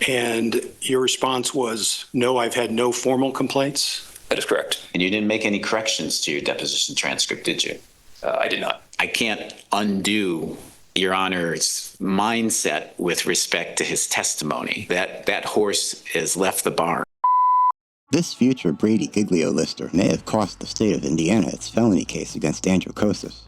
And your response was, no, I've had no formal complaints? That is correct. And you didn't make any corrections to your deposition transcript, did you? I did not. I can't undo Your Honor's mindset with respect to his testimony. That horse has left the barn. This future Brady Giglio lister may have cost the state of Indiana its felony case against Andrew Kosas.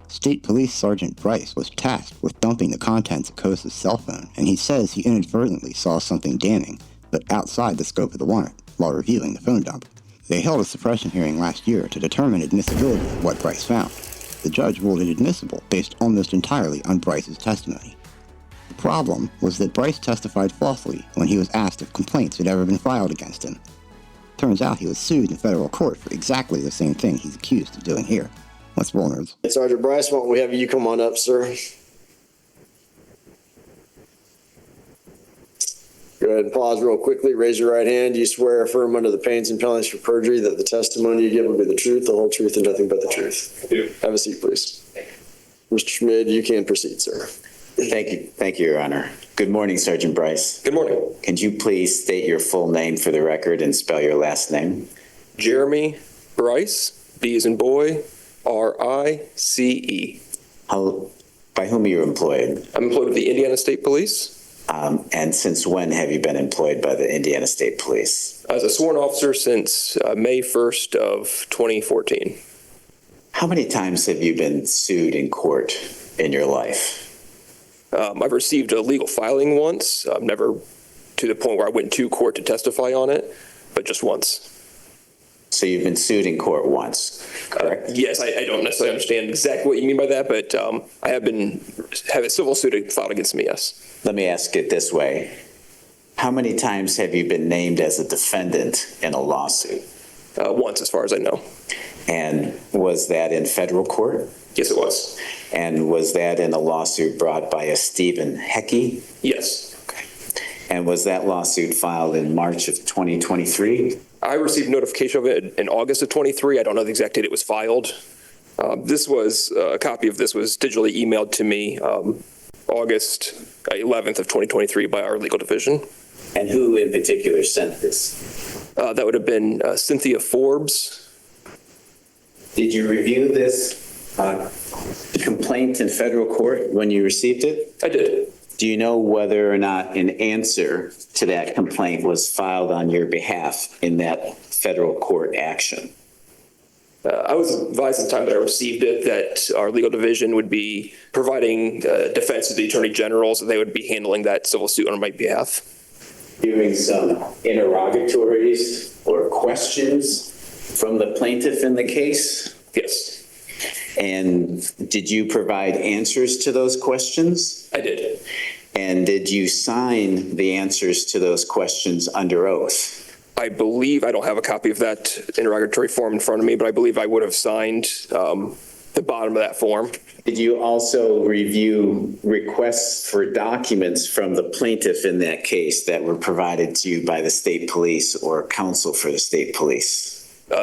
State Police Sgt. Brice was tasked with dumping the contents of Kosas' cell phone, and he says he inadvertently saw something damning, but outside the scope of the warrant, while reviewing the phone dump. They held a suppression hearing last year to determine admissibility of what Brice found. The judge ruled it admissible based almost entirely on Brice's testimony. The problem was that Brice testified falsely when he was asked if complaints had ever been filed against him. Turns out he was sued in federal court for exactly the same thing he's accused of doing here. Let's roll, nerds. Sergeant Brice, why don't we have you come on up, sir? Go ahead and pause real quickly. Raise your right hand. Do you swear or affirm under the pains and penalties for perjury that the testimony you give will be the truth, the whole truth, and nothing but the truth? I do. Have a seat, please. Mr. Schmid, you can proceed, sir. Thank you, Your Honor. Good morning, Sergeant Brice. Good morning. Can you please state your full name for the record and spell your last name? Jeremy Brice, B as in boy, R-I-C-E. By whom are you employed? I'm employed with the Indiana State Police. And since when have you been employed by the Indiana State Police? As a sworn officer since May 1st of 2014. How many times have you been sued in court in your life? I've received a legal filing once, never to the point where I went to court to testify on it, but just once. So you've been sued in court once, correct? Yes, I don't necessarily understand exactly what you mean by that, but I have a civil suit filed against me, yes. Let me ask it this way. How many times have you been named as a defendant in a lawsuit? Once, as far as I know. And was that in federal court? Yes, it was. And was that in a lawsuit brought by a Stephen Heckey? Yes. Okay. And was that lawsuit filed in March of 2023? I received notification of it in August of 23. I don't know the exact date it was filed. A copy of this was digitally emailed to me August 11th of 2023 by our legal division. And who in particular sent this? That would have been Cynthia Forbes. Did you review this complaint in federal court when you received it? I did. Do you know whether or not an answer to that complaint was filed on your behalf in that federal court action? I was advised at the time that I received it that our legal division would be providing defense to the Attorney General, so they would be handling that civil suit on my behalf. Doing some interrogatories or questions from the plaintiff in the case? Yes. And did you provide answers to those questions? I did. And did you sign the answers to those questions under oath? I believe, I don't have a copy of that interrogatory form in front of me, but I believe I would have signed the bottom of that form. Did you also review requests for documents from the plaintiff in that case that were provided to you by the state police or counsel for the state police?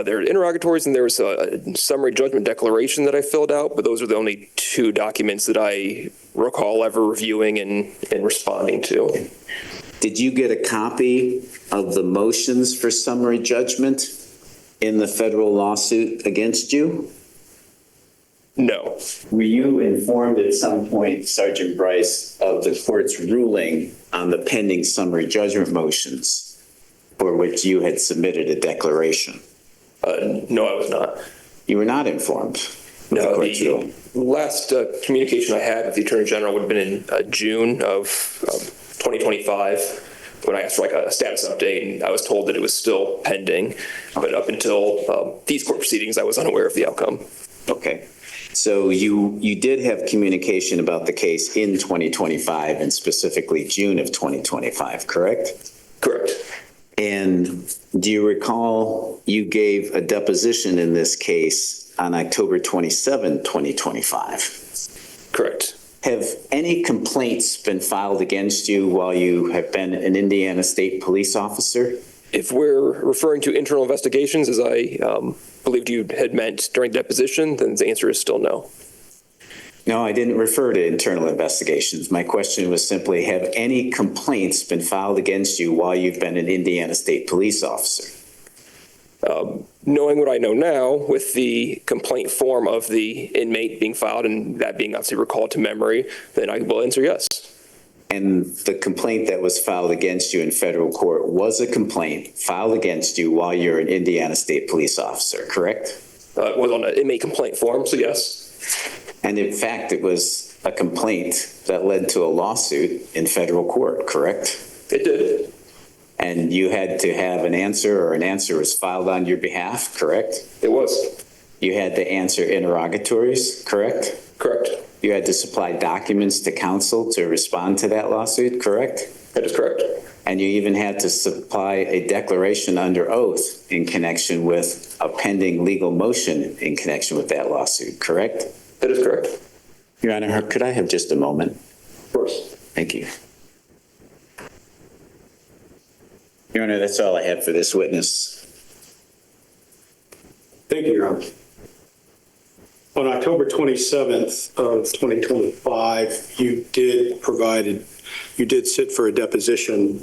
There are interrogatories and there was a summary judgment declaration that I filled out, but those are the only two documents that I recall ever reviewing and responding to. Did you get a copy of the motions for summary judgment in the federal lawsuit against you? No. Were you informed at some point, Sergeant Brice, of the court's ruling on the pending summary judgment motions for which you had submitted a declaration? No, I was not. You were not informed? No, the last communication I had with the Attorney General would have been in June of 2025 when I asked for like a status update, and I was told that it was still pending. But up until these court proceedings, I was unaware of the outcome. Okay. So you did have communication about the case in 2025 and specifically June of 2025, correct? Correct. And do you recall you gave a deposition in this case on October 27, 2025? Correct. Have any complaints been filed against you while you have been an Indiana State Police officer? If we're referring to internal investigations, as I believed you had meant during the deposition, then the answer is still no. No, I didn't refer to internal investigations. My question was simply, have any complaints been filed against you while you've been an Indiana State Police officer? Knowing what I know now, with the complaint form of the inmate being filed and that being obviously recalled to memory, then I will answer yes. And the complaint that was filed against you in federal court was a complaint filed against you while you're an Indiana State Police officer, correct? It was on an inmate complaint form, so yes. And in fact, it was a complaint that led to a lawsuit in federal court, correct? It did. And you had to have an answer, or an answer was filed on your behalf, correct? It was. You had to answer interrogatories, correct? Correct. You had to supply documents to counsel to respond to that lawsuit, correct? That is correct. And you even had to supply a declaration under oath in connection with a pending legal motion in connection with that lawsuit, correct? That is correct. Your Honor, could I have just a moment? Of course. Thank you. Your Honor, that's all I have for this witness. Thank you, Your Honor. On October 27th of 2025, you did sit for a deposition,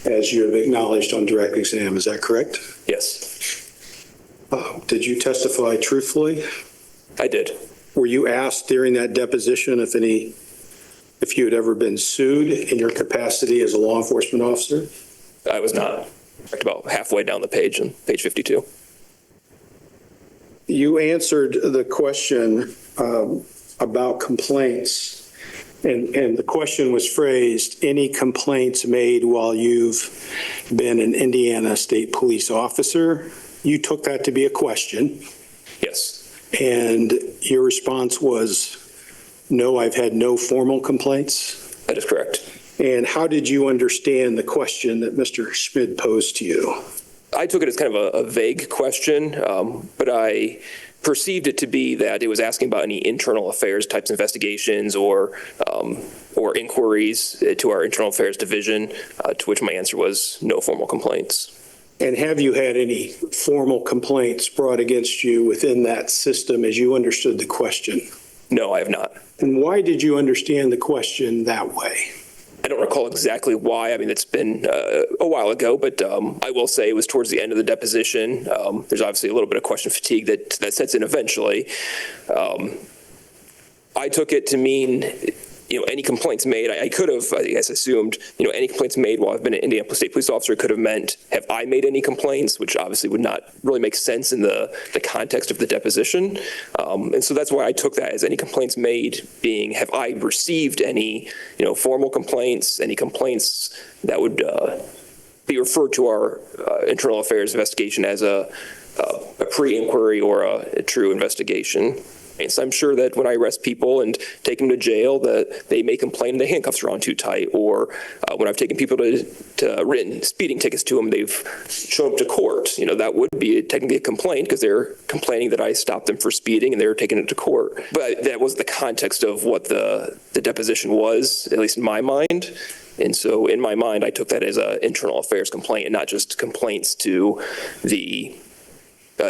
as you have acknowledged on direct exam. Is that correct? Yes. Did you testify truthfully? I did. Were you asked during that deposition if you had ever been sued in your capacity as a law enforcement officer? I was not. About halfway down the page, on page 52. You answered the question about complaints, and the question was phrased, any complaints made while you've been an Indiana State Police officer? You took that to be a question. Yes. And your response was, no, I've had no formal complaints? That is correct. And how did you understand the question that Mr. Schmid posed to you? I took it as kind of a vague question, but I perceived it to be that it was asking about any internal affairs types of investigations or inquiries to our internal affairs division, to which my answer was no formal complaints. And have you had any formal complaints brought against you within that system as you understood the question? No, I have not. And why did you understand the question that way? I don't recall exactly why. I mean, it's been a while ago, but I will say it was towards the end of the deposition. There's obviously a little bit of question fatigue that sets in eventually. I took it to mean, any complaints made. I could have, I guess, assumed, any complaints made while I've been an Indiana State Police officer could have meant, have I made any complaints, which obviously would not really make sense in the context of the deposition. And so that's why I took that as any complaints made being, have I received any, formal complaints, any complaints that would be referred to our internal affairs investigation as a pre-inquiry or a true investigation. And so I'm sure that when I arrest people and take them to jail, that they may complain the handcuffs are on too tight, or when I've taken people to written speeding tickets to them, they've shown up to court. That would be technically a complaint because they're complaining that I stopped them for speeding and they were taking it to court. But that was the context of what the deposition was, at least in my mind. And so in my mind, I took that as an internal affairs complaint and not just complaints to the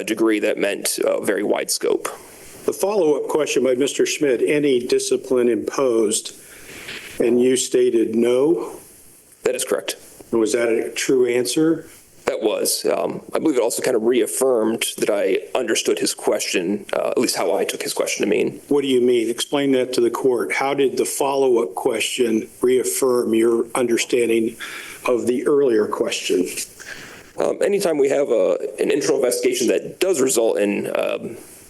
degree that meant very wide scope. The follow-up question by Mr. Schmid, any discipline imposed, and you stated no? That is correct. Was that a true answer? That was. I believe it also kind of reaffirmed that I understood his question, at least how I took his question to mean. What do you mean? Explain that to the court. How did the follow-up question reaffirm your understanding of the earlier question? Anytime we have an internal investigation that does result in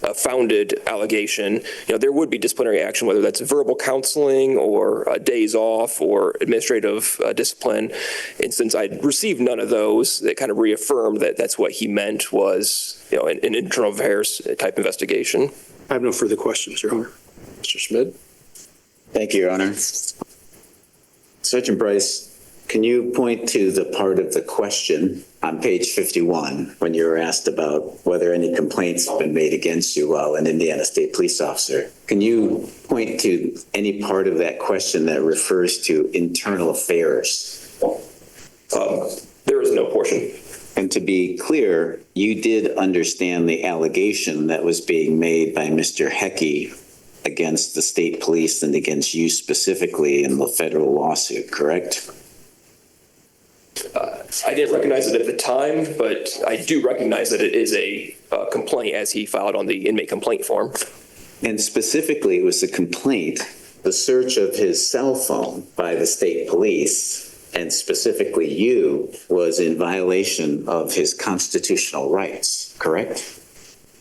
a founded allegation, there would be disciplinary action, whether that's verbal counseling or days off or administrative discipline. And since I'd received none of those, that kind of reaffirmed that that's what he meant was, an internal affairs type investigation. I have no further questions, Your Honor. Mr. Schmid? Thank you, Your Honor. Sergeant Brice, can you point to the part of the question on page 51 when you were asked about whether any complaints have been made against you while an Indiana State Police officer? Can you point to any part of that question that refers to internal affairs? There is no portion. And to be clear, you did understand the allegation that was being made by Mr. Heckey against the state police and against you specifically in the federal lawsuit, correct? I didn't recognize it at the time, but I do recognize that it is a complaint as he filed on the inmate complaint form. And specifically, it was a complaint, the search of his cell phone by the state police, and specifically you, was in violation of his constitutional rights, correct?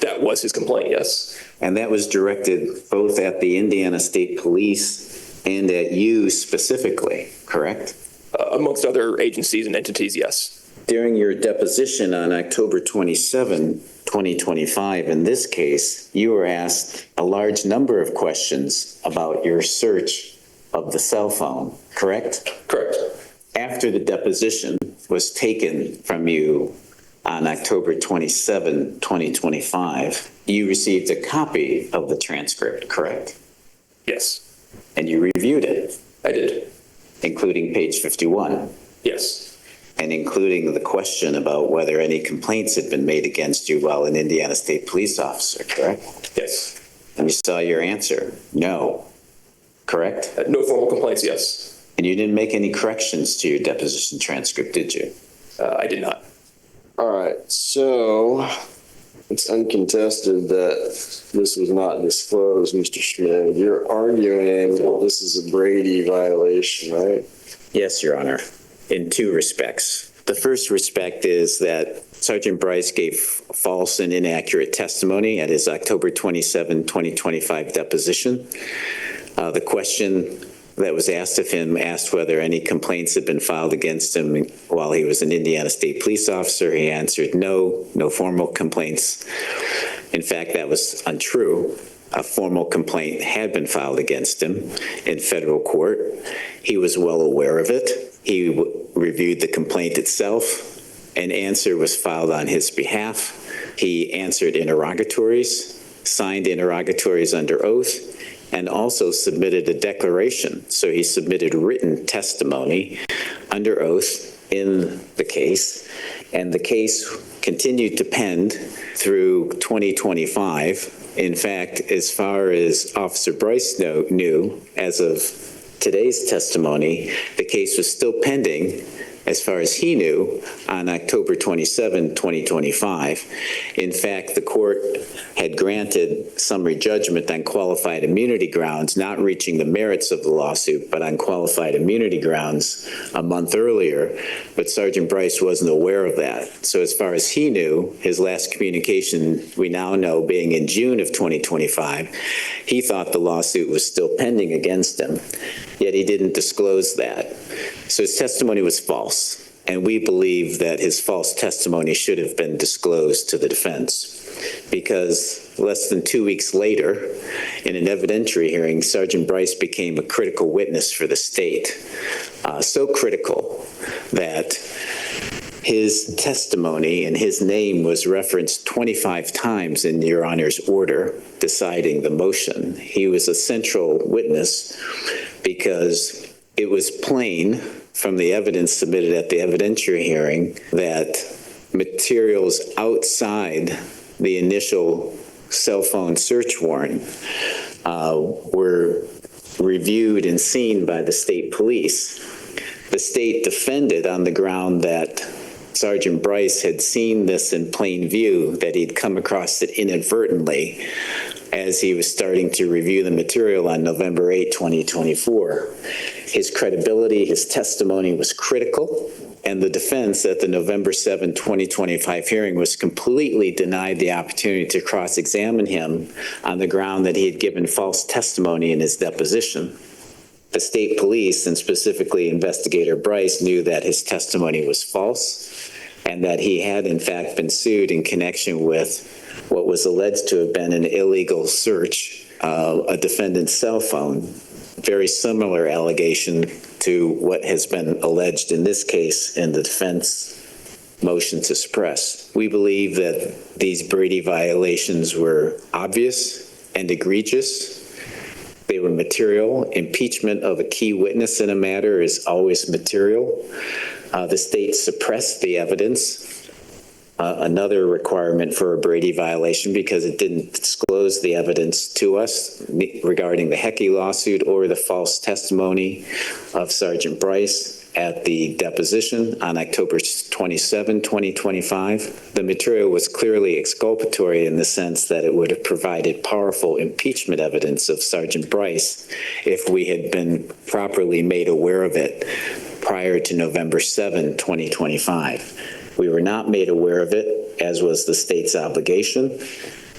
That was his complaint, yes. And that was directed both at the Indiana State Police and at you specifically, correct? Amongst other agencies and entities, yes. During your deposition on October 27, 2025, in this case, you were asked a large number of questions about your search of the cell phone, correct? Correct. After the deposition was taken from you on October 27, 2025, you received a copy of the transcript, correct? Yes. And you reviewed it, I did. including page 51. Yes. And including the question about whether any complaints had been made against you while an Indiana State police officer, correct? Yes. And you saw your answer, no, correct? No formal complaints, yes. And you didn't make any corrections to your deposition transcript, did you? I did not. All right, so it's uncontested that this was not disclosed, Mr. Schmidt. You're arguing that this is a Brady violation, right? Yes, Your Honor, in two respects. The first respect is that Sergeant Brice gave false and inaccurate testimony at his October 27, 2025 deposition. The question that was asked of him asked whether any complaints had been filed against him while he was an Indiana State police officer. He answered no formal complaints. In fact, that was untrue. A formal complaint had been filed against him in federal court. He was well aware of it. He reviewed the complaint itself. An answer was filed on his behalf. He answered interrogatories, signed interrogatories under oath, and also submitted a declaration. So he submitted written testimony under oath in the case, and the case continued to pend through 2025. In fact, as far as Officer Brice knew, as of today's testimony, the case was still pending, as far as he knew, on October 27, 2025. In fact, the court had granted summary judgment on qualified immunity grounds, not reaching the merits of the lawsuit, but on qualified immunity grounds a month earlier. But Sergeant Brice wasn't aware of that. So as far as he knew, his last communication, we now know, being in June of 2025, he thought the lawsuit was still pending against him, yet he didn't disclose that. So his testimony was false, and we believe that his false testimony should have been disclosed to the defense, because less than 2 weeks later, in an evidentiary hearing, Sergeant Brice became a critical witness for the state, so critical that his testimony and his name was referenced 25 times in Your Honor's order deciding the motion. He was a central witness because it was plain from the evidence submitted at the evidentiary hearing that materials outside the initial cell phone search warrant were reviewed and seen by the state police. The state defended on the ground that Sergeant Brice had seen this in plain view, that he'd come across it inadvertently as he was starting to review the material on November 8, 2024. His credibility, his testimony was critical, and the defense at the November 7, 2025 hearing was completely denied the opportunity to cross-examine him on the ground that he had given false testimony in his deposition. The state police, and specifically Investigator Brice, knew that his testimony was false and that he had in fact been sued in connection with what was alleged to have been an illegal search of a defendant's cell phone. Very similar allegation to what has been alleged in this case in the defense motion to suppress. We believe that these Brady violations were obvious and egregious. They were material. Impeachment of a key witness in a matter is always material. The state suppressed the evidence another requirement for a Brady violation because it didn't disclose the evidence to us regarding the Hecky lawsuit or the false testimony of Sergeant Brice at the deposition on October 27, 2025. The material was clearly exculpatory in the sense that it would have provided powerful impeachment evidence of Sergeant Brice if we had been properly made aware of it prior to November 7, 2025. We were not made aware of it, as was the state's obligation.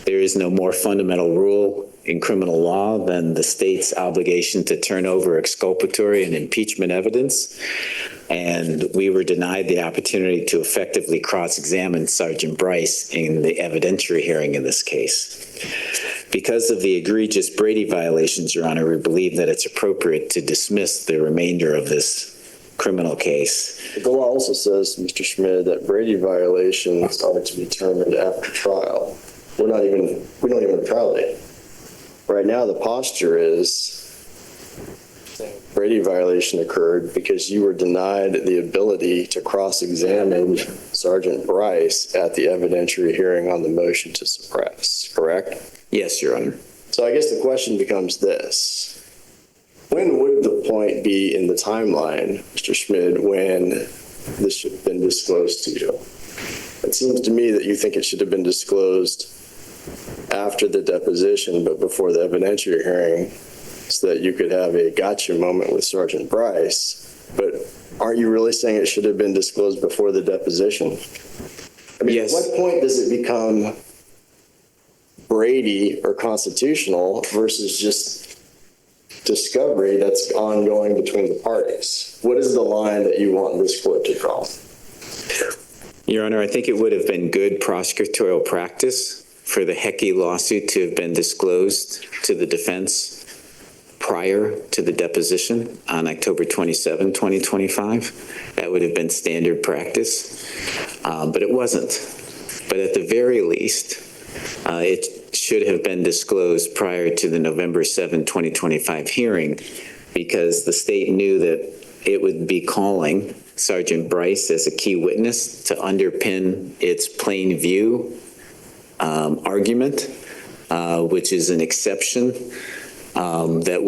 There is no more fundamental rule in criminal law than the state's obligation to turn over exculpatory and impeachment evidence. And we were denied the opportunity to effectively cross-examine Sergeant Brice in the evidentiary hearing in this case. Because of the egregious Brady violations, Your Honor, we believe that it's appropriate to dismiss the remainder of this criminal case. The law also says, Mr. Schmidt, that Brady violations are to be determined after trial. We don't even have a trial date. Right now, the posture is Brady violation occurred because you were denied the ability to cross-examine Sergeant Brice at the evidentiary hearing on the motion to suppress, correct? Yes, Your Honor. So I guess the question becomes this. When would the point be in the timeline, Mr. Schmidt, when this should have been disclosed to you? It seems to me that you think it should have been disclosed after the deposition, but before the evidentiary hearing, so that you could have a gotcha moment with Sergeant Brice. But aren't you really saying it should have been disclosed before the deposition? I mean, Yes. At what point does it become Brady or constitutional versus just discovery that's ongoing between the parties? What is the line that you want this court to draw? Your Honor, I think it would have been good prosecutorial practice for the Hecky lawsuit to have been disclosed to the defense prior to the deposition on October 27, 2025. That would have been standard practice, but it wasn't. But at the very least, it should have been disclosed prior to the November 7, 2025 hearing, because the state knew that it would be calling Sergeant Brice as a key witness to underpin its plain view argument, which is an exception that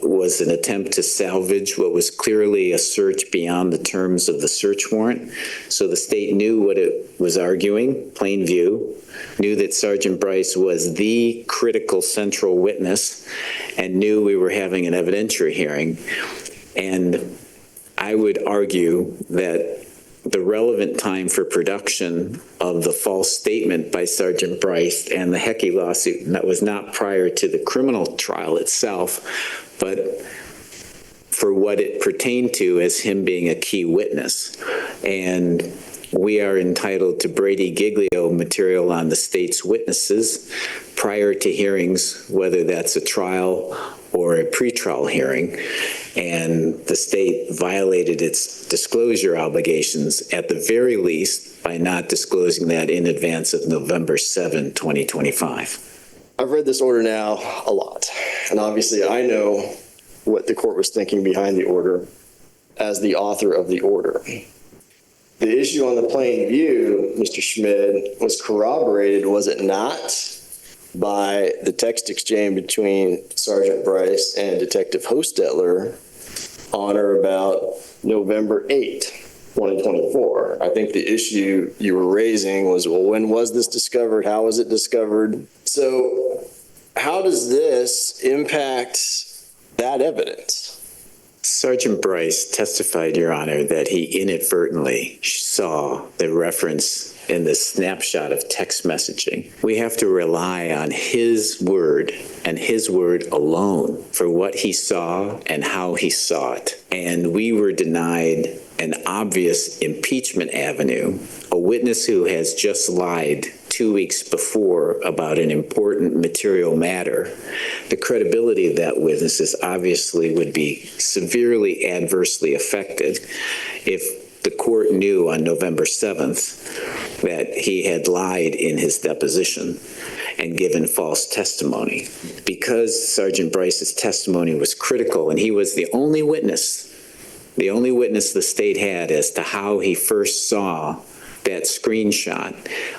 was an attempt to salvage what was clearly a search beyond the terms of the search warrant. So the state knew what it was arguing, plain view, knew that Sergeant Brice was the critical central witness, and knew we were having an evidentiary hearing. And I would argue that the relevant time for production of the false statement by Sergeant Brice and the Hecky lawsuit, and that was not prior to the criminal trial itself, but for what it pertained to as him being a key witness. And we are entitled to Brady Giglio material on the state's witnesses prior to hearings, whether that's a trial or a pretrial hearing. And the state violated its disclosure obligations at the very least by not disclosing that in advance of November 7, 2025. I've read this order now a lot, and obviously I know what the court was thinking behind the order as the author of the order. The issue on the plain view, Mr. Schmidt, was corroborated, was it not, by the text exchange between Sergeant Brice and Detective Hostetler on or about November 8, 2024. I think the issue you were raising was, well, when was this discovered? How was it discovered? So how does this impact that evidence? Sergeant Brice testified, Your Honor, that he inadvertently saw the reference in the snapshot of text messaging. We have to rely on his word and his word alone for what he saw and how he saw it. And we were denied an obvious impeachment avenue, a witness who has just lied 2 weeks before about an important material matter. The credibility of that witness obviously would be severely adversely affected if the court knew on November 7th that he had lied in his deposition and given false testimony. Because Sergeant Brice's testimony was critical, and he was the only witness the state had as to how he first saw that screenshot.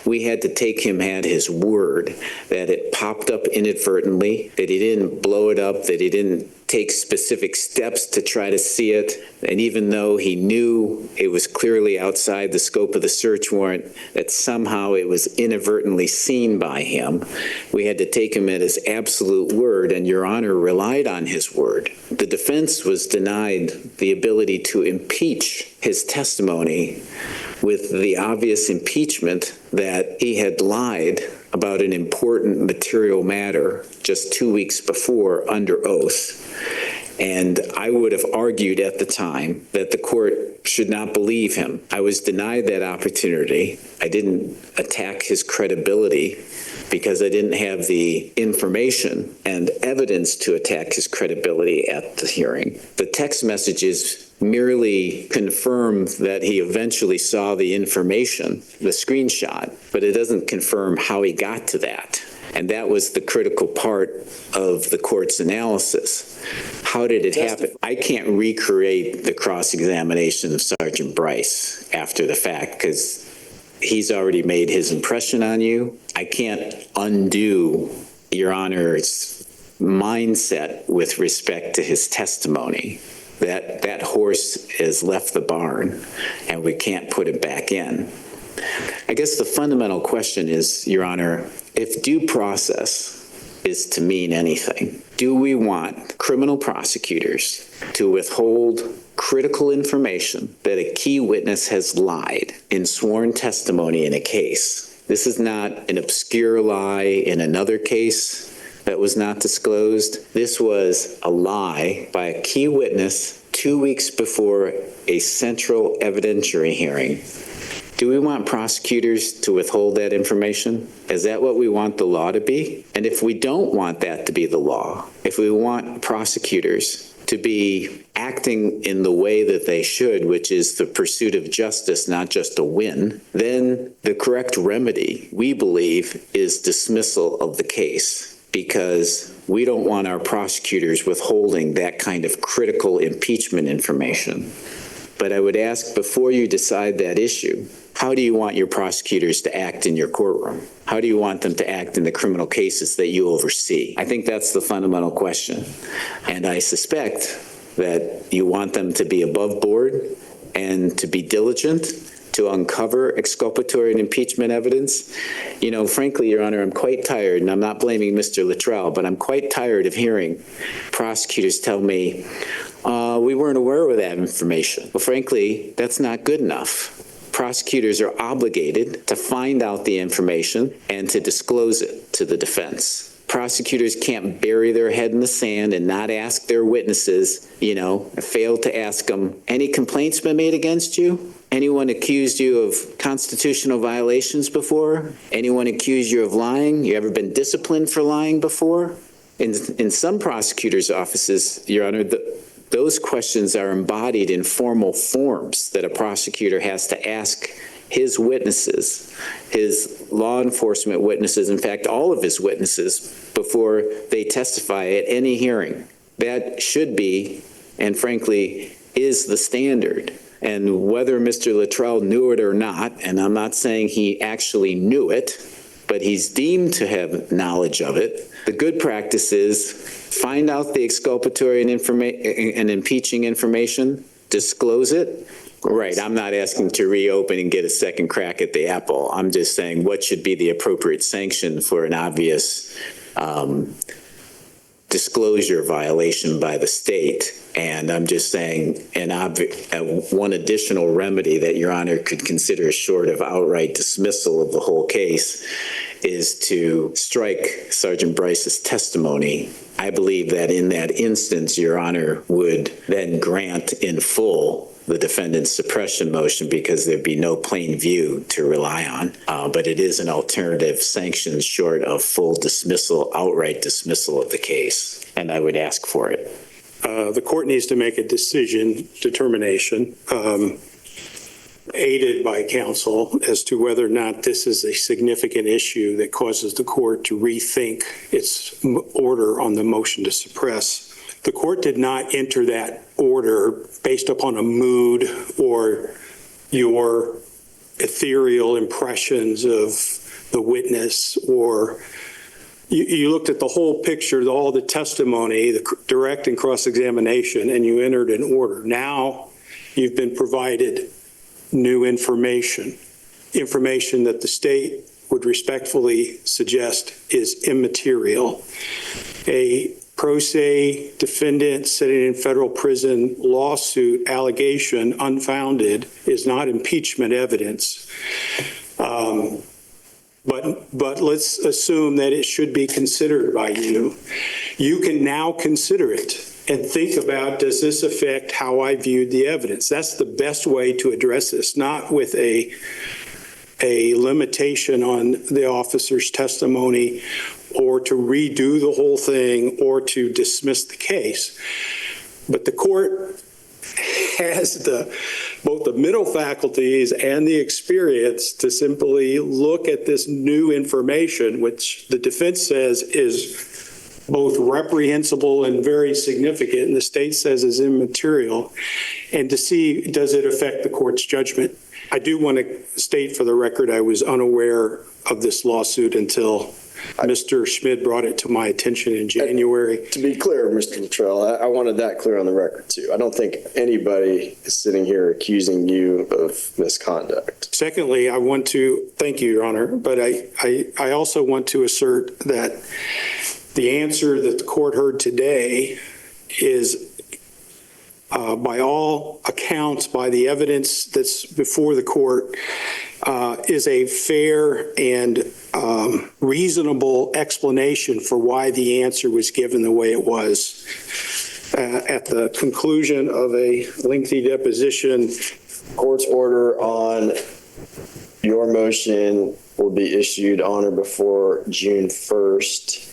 We had to take him at his word that it popped up inadvertently, that he didn't blow it up, that he didn't take specific steps to try to see it. And even though he knew it was clearly outside the scope of the search warrant, that somehow it was inadvertently seen by him, we had to take him at his absolute word, and Your Honor relied on his word. The defense was denied the ability to impeach his testimony with the obvious impeachment that he had lied about an important material matter just 2 weeks before under oath. And I would have argued at the time that the court should not believe him. I was denied that opportunity. I didn't attack his credibility because I didn't have the information and evidence to attack his credibility at the hearing. The text messages merely confirm that he eventually saw the information, the screenshot, but it doesn't confirm how he got to that. And that was the critical part of the court's analysis. How did it happen? I can't recreate the cross-examination of Sergeant Brice after the fact because he's already made his impression on you. I can't undo Your Honor's mindset with respect to his testimony. That horse has left the barn and we can't put it back in. I guess the fundamental question is, Your Honor, if due process is to mean anything, do we want criminal prosecutors to withhold critical information that a key witness has lied in sworn testimony in a case? This is not an obscure lie in another case that was not disclosed. This was a lie by a key witness 2 weeks before a central evidentiary hearing. Do we want prosecutors to withhold that information? Is that what we want the law to be? And if we don't want that to be the law, if we want prosecutors to be acting in the way that they should, which is the pursuit of justice, not just a win, then the correct remedy, we believe, is dismissal of the case, because we don't want our prosecutors withholding that kind of critical impeachment information. But I would ask, before you decide that issue, how do you want your prosecutors to act in your courtroom? How do you want them to act in the criminal cases that you oversee? I think that's the fundamental question. And I suspect that you want them to be above board and to be diligent to uncover exculpatory and impeachment evidence. You know, frankly, Your Honor, I'm quite tired, and I'm not blaming Mr. Luttrell, but I'm quite tired of hearing prosecutors tell me, we weren't aware of that information. Well, frankly, that's not good enough. Prosecutors are obligated to find out the information and to disclose it to the defense. Prosecutors can't bury their head in the sand and not ask their witnesses, fail to ask them, any complaints been made against you? Anyone accused you of constitutional violations before? Anyone accused you of lying? You ever been disciplined for lying before? In some prosecutors' offices, Your Honor, those questions are embodied in formal forms that a prosecutor has to ask his witnesses, his law enforcement witnesses, in fact, all of his witnesses, before they testify at any hearing. That should be, and frankly, is the standard. And whether Mr. Luttrell knew it or not, and I'm not saying he actually knew it, but he's deemed to have knowledge of it, the good practice is find out the exculpatory and impeaching information, disclose it. Right, I'm not asking to reopen and get a second crack at the apple. I'm just saying what should be the appropriate sanction for an obvious disclosure violation by the state. And I'm just saying one additional remedy that Your Honor could consider short of outright dismissal of the whole case is to strike Sergeant Brice's testimony. I believe that in that instance, Your Honor would then grant in full the defendant's suppression motion because there'd be no plain view to rely on. But it is an alternative sanction short of full dismissal, outright dismissal of the case. And I would ask for it. The court needs to make a determination, aided by counsel, as to whether or not this is a significant issue that causes the court to rethink its order on the motion to suppress. The court did not enter that order based upon a mood or your ethereal impressions of the witness, or you looked at the whole picture, all the testimony, the direct and cross-examination, and you entered an order. Now you've been provided new information that the state would respectfully suggest is immaterial. A pro se defendant sitting in federal prison lawsuit allegation unfounded is not impeachment evidence. But let's assume that it should be considered by you. You can now consider it and think about, does this affect how I viewed the evidence? That's the best way to address this, not with a limitation on the officer's testimony, or to redo the whole thing, or to dismiss the case. But the court has both the mental faculties and the experience to simply look at this new information, which the defense says is both reprehensible and very significant, and the state says is immaterial, and to see, does it affect the court's judgment? I do want to state for the record, I was unaware of this lawsuit until Mr. Schmid brought it to my attention in January. To be clear, Mr. Luttrell, I wanted that clear on the record too. I don't think anybody is sitting here accusing you of misconduct. Secondly, I want to thank you, Your Honor, but I also want to assert that the answer that the court heard today is, by all accounts, by the evidence that's before the court, is a fair and reasonable explanation for why the answer was given the way it was. At the conclusion of a lengthy deposition, Court's order on your motion will be issued on or before June 1st.